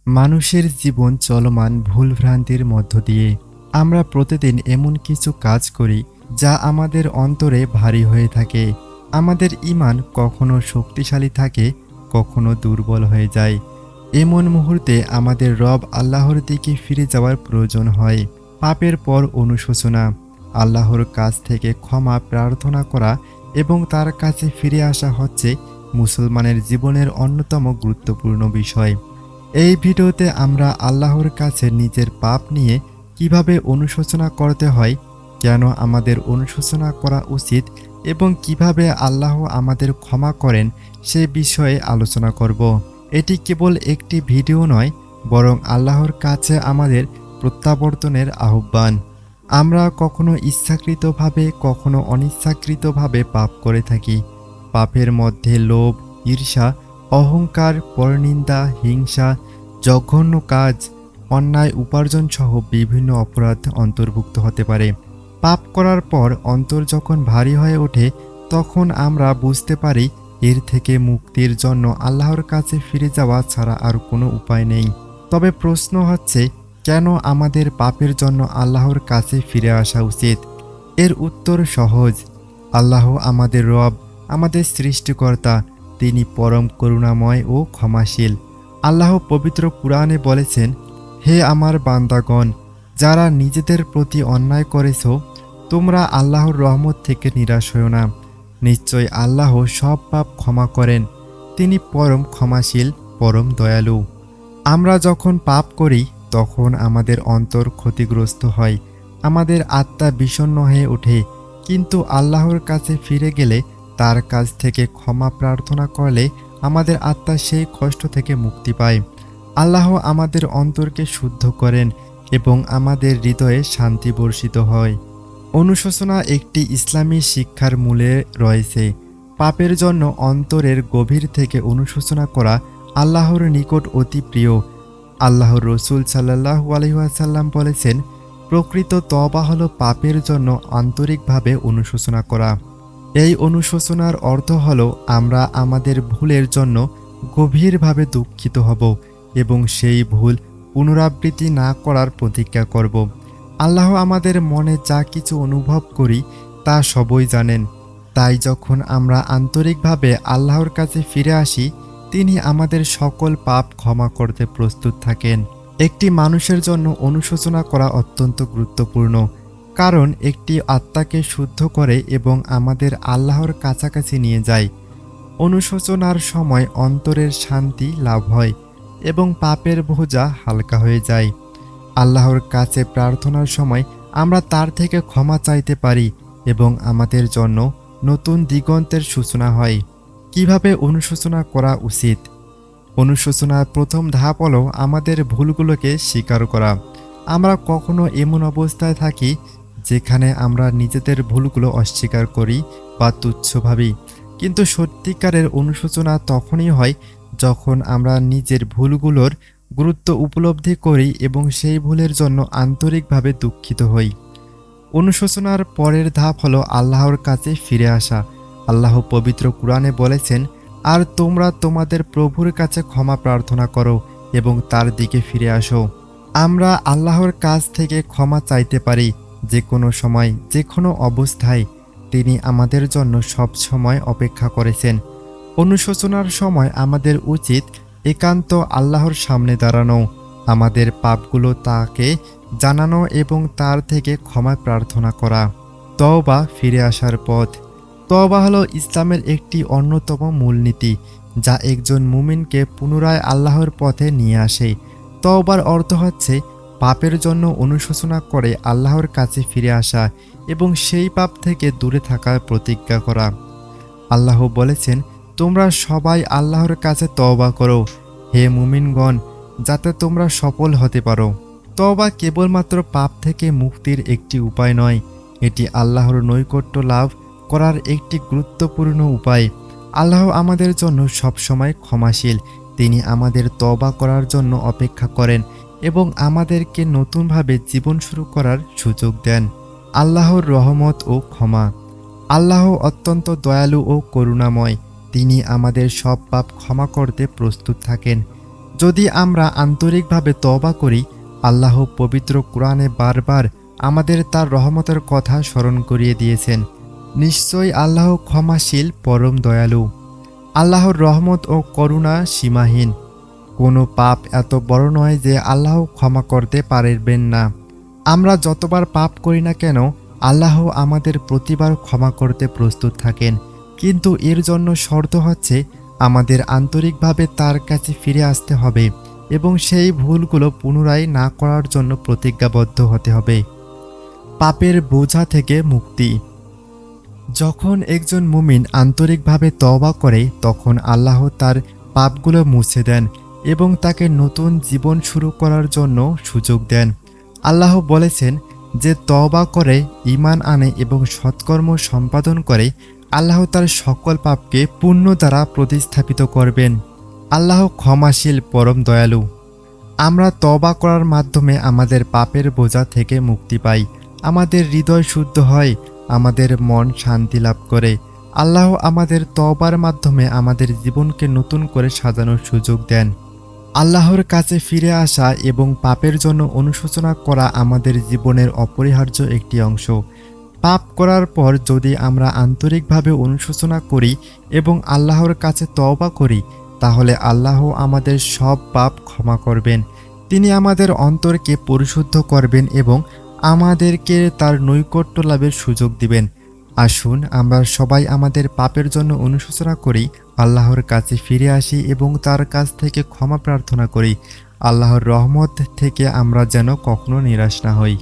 মানুষের জীবন চলমান ভুলভ্রান্তির মধ্য দিয়ে। আমরা প্রতিদিন এমন কিছু কাজ করি যা আমাদের অন্তরে ভারী হয়ে থাকে। আমাদের ঈমান কখনো শক্তিশালী থাকে, কখনো দুর্বল হয়ে যায়। এমন মুহূর্তে আমাদের রব আল্লাহর দিকে ফিরে যাওয়ার প্রয়োজন হয়। পাপের পর অনুশোচনা, আল্লাহর কাছ থেকে ক্ষমা প্রার্থনা করা এবং তার কাছে ফিরে আসা হচ্ছে মুসলমানের জীবনের অন্যতম গুরুত্বপূর্ণ বিষয়। এই ভিডিওতে আমরা আল্লাহর কাছে নিজের পাপ নিয়ে কিভাবে অনুশোচনা করতে হয়, কেন আমাদের অনুশোচনা করা উচিত এবং কিভাবে আল্লাহ আমাদের ক্ষমা করেন সে বিষয়ে আলোচনা করব। এটি কেবল একটি ভিডিও নয়, বরং আল্লাহর কাছে আমাদের প্রত্যাবর্তনের আহ্বান। আমরা কখনো ইচ্ছাকৃতভাবে, কখনো অনিচ্ছাকৃতভাবে পাপ করে থাকি। পাপের মধ্যে লোভ, ঈর্ষা, অহংকার, পরনিন্দা, হিংসা, জঘন্য কাজ, অন্যায় উপার্জন সহ বিভিন্ন অপরাধ অন্তর্ভুক্ত হতে পারে। পাপ করার পর অন্তর যখন ভারী হয়ে ওঠে, তখন আমরা বুঝতে পারি এর থেকে মুক্তির জন্য আল্লাহর কাছে ফিরে যাওয়া ছাড়া আর কোনো উপায় নেই। তবে প্রশ্ন হচ্ছে, কেন আমাদের পাপের জন্য আল্লাহর কাছে ফিরে আসা উচিত? এর উত্তর সহজ। আল্লাহ আমাদের রব, আমাদের সৃষ্টিকর্তা। তিনি পরম করুণাময় ও ক্ষমাশীল। আল্লাহ পবিত্র কুরআনে বলেছেন, হে আমার বান্দাগণ, যারা নিজেদের প্রতি অন্যায় করেছ, তোমরা আল্লাহর রহমত থেকে নিরাশ হও না। নিশ্চয় আল্লাহ সব পাপ ক্ষমা করেন। তিনি পরম ক্ষমাশীল, পরম দয়ালু। আমরা যখন পাপ করি তখন আমাদের অন্তর ক্ষতিগ্রস্ত হয়, আমাদের আত্মা বিষণ্ণ হয়ে ওঠে। কিন্তু আল্লাহর কাছে ফিরে গেলে, তার কাছ থেকে ক্ষমা প্রার্থনা করলে আমাদের আত্মা সেই কষ্ট থেকে মুক্তি পায়। আল্লাহ আমাদের অন্তরকে শুদ্ধ করেন এবং আমাদের হৃদয়ে শান্তি বর্ষিত হয়। অনুশোচনা একটি ইসলামী শিক্ষার মূলে রয়েছে। পাপের জন্য অন্তরের গভীর থেকে অনুশোচনা করা আল্লাহর নিকট অতি প্রিয়। আল্লাহর রসুল সাল্লাল্লাহু আলাইহি ওয়াসাল্লাম বলেছেন, প্রকৃত তওবা হলো পাপের জন্য আন্তরিকভাবে অনুশোচনা করা। এই অনুশোচনার অর্থ হলো আমরা আমাদের ভুলের জন্য গভীরভাবে দুঃখিত হব এবং সেই ভুল পুনরাবৃত্তি না করার প্রতিজ্ঞা করব। আল্লাহ আমাদের মনে যা কিছু অনুভব করি তা সবই জানেন। তাই যখন আমরা আন্তরিকভাবে আল্লাহর কাছে ফিরে আসি, তিনি আমাদের সকল পাপ ক্ষমা করতে প্রস্তুত থাকেন। একটি মানুষের জন্য অনুশোচনা করা অত্যন্ত গুরুত্বপূর্ণ, কারণ একটি আত্মাকে শুদ্ধ করে এবং আমাদের আল্লাহর কাছাকাছি নিয়ে যায়। অনুশোচনার সময় অন্তরের শান্তি লাভ হয় এবং পাপের বোঝা হালকা হয়ে যায়। আল্লাহর কাছে প্রার্থনার সময় আমরা তার থেকে ক্ষমা চাইতে পারি এবং আমাদের জন্য নতুন দিগন্তের সূচনা হয়। কিভাবে অনুশোচনা করা উচিত? অনুশোচনার প্রথম ধাপ হলো আমাদের ভুলগুলোকে স্বীকার করা। আমরা কখনো এমন অবস্থায় থাকি যেখানে আমরা নিজেদের ভুলগুলো অস্বীকার করি বা তুচ্ছ ভাবি। কিন্তু সত্যিকারের অনুশোচনা তখনই হয় যখন আমরা নিজের ভুলগুলোর গুরুত্ব উপলব্ধি করি এবং সেই ভুলের জন্য আন্তরিকভাবে দুঃখিত হই। অনুশোচনার পরের ধাপ হলো আল্লাহর কাছে ফিরে আসা। আল্লাহ পবিত্র কুরআনে বলেছেন, আর তোমরা তোমাদের প্রভুর কাছে ক্ষমা প্রার্থনা করো এবং তার দিকে ফিরে আসো। আমরা আল্লাহর কাছ থেকে ক্ষমা চাইতে পারি যে কোনো সময়, যে কোনো অবস্থায়। তিনি আমাদের জন্য সব সময় অপেক্ষা করেছেন। অনুশোচনার সময় আমাদের উচিত একান্ত আল্লাহর সামনে দাঁড়ানো, আমাদের পাপগুলো তাকে জানানো এবং তার থেকে ক্ষমা প্রার্থনা করা। তওবা, ফিরে আসার পথ। তওবা হলো ইসলামের একটি অন্যতম মূলনীতি, যা একজন মুমিনকে পুনরায় আল্লাহর পথে নিয়ে আসে। তওবার অর্থ হচ্ছে পাপের জন্য অনুশোচনা করে আল্লাহর কাছে ফিরে আসা এবং সেই পাপ থেকে দূরে থাকার প্রতিজ্ঞা করা। আল্লাহ বলেছেন, তোমরা সবাই আল্লাহর কাছে তওবা করো, হে মুমিনগণ, যাতে তোমরা সফল হতে পারো। তওবা কেবলমাত্র পাপ থেকে মুক্তির একটি উপায় নয়, এটি আল্লাহর নৈকট্য লাভ করার একটি গুরুত্বপূর্ণ উপায়। আল্লাহ আমাদের জন্য সবসময় ক্ষমাশীল। তিনি আমাদের তওবা করার জন্য অপেক্ষা করেন এবং আমাদেরকে নতুনভাবে জীবন শুরু করার সুযোগ দেন। আল্লাহর রহমত ও ক্ষমা। আল্লাহ অত্যন্ত দয়ালু ও করুণাময়। তিনি আমাদের সব পাপ ক্ষমা করতে প্রস্তুত থাকেন। যদি আমরা আন্তরিকভাবে তওবা করি, আল্লাহ পবিত্র কোরআনে বারবার আমাদের তার রহমতের কথা স্মরণ করিয়ে দিয়েছেন। নিশ্চয়ই আল্লাহ ক্ষমাশীল, পরম দয়ালু। আল্লাহর রহমত ও করুণা সীমাহীন। কোনো পাপ এত বড় নয় যে আল্লাহ ক্ষমা করতে পারবেন না। আমরা যতবার পাপ করি না কেন, আল্লাহ আমাদের প্রতিবার ক্ষমা করতে প্রস্তুত থাকেন, কিন্তু এর জন্য শর্ত হচ্ছে আমাদের আন্তরিকভাবে তার কাছে ফিরে আসতে হবে এবং সেই ভুলগুলো পুনরায় না করার জন্য প্রতিজ্ঞাবদ্ধ হতে হবে। পাপের বোঝা থেকে মুক্তি। যখন একজন মুমিন আন্তরিকভাবে তওবা করে, তখন আল্লাহ তার পাপগুলো মুছে দেন এবং তাকে নতুন জীবন শুরু করার জন্য সুযোগ দেন। আল্লাহ বলেছেন, যে তওবা করে, ঈমান আনে এবং সৎকর্ম সম্পাদন করে, আল্লাহ তার সকল পাপকে পুণ্য দ্বারা প্রতিস্থাপিত করবেন। আল্লাহ ক্ষমাশীল, পরম দয়ালু। আমরা তওবা করার মাধ্যমে আমাদের পাপের বোঝা থেকে মুক্তি পাই, আমাদের হৃদয় শুদ্ধ হয়, আমাদের মন শান্তি লাভ করে। আল্লাহ আমাদের তওবার মাধ্যমে আমাদের জীবনকে নতুন করে সাজানোর সুযোগ দেন। আল্লাহর কাছে ফিরে আসা এবং পাপের জন্য অনুশোচনা করা আমাদের জীবনের অপরিহার্য একটি অংশ। পাপ করার পর যদি আমরা আন্তরিকভাবে অনুশোচনা করি এবং আল্লাহর কাছে তওবা করি, তাহলে আল্লাহ আমাদের সব পাপ ক্ষমা করবেন। তিনি আমাদের অন্তরকে পরিশুদ্ধ করবেন এবং আমাদেরকে তার নৈকট্য লাভের সুযোগ দিবেন। আসুন আমরা সবাই আমাদের পাপের জন্য অনুশোচনা করি, আল্লাহর কাছে ফিরে আসি এবং তার কাছ থেকে ক্ষমা প্রার্থনা করি। আল্লাহর রহমত থেকে আমরা যেন কখনো নিরাশ না হই।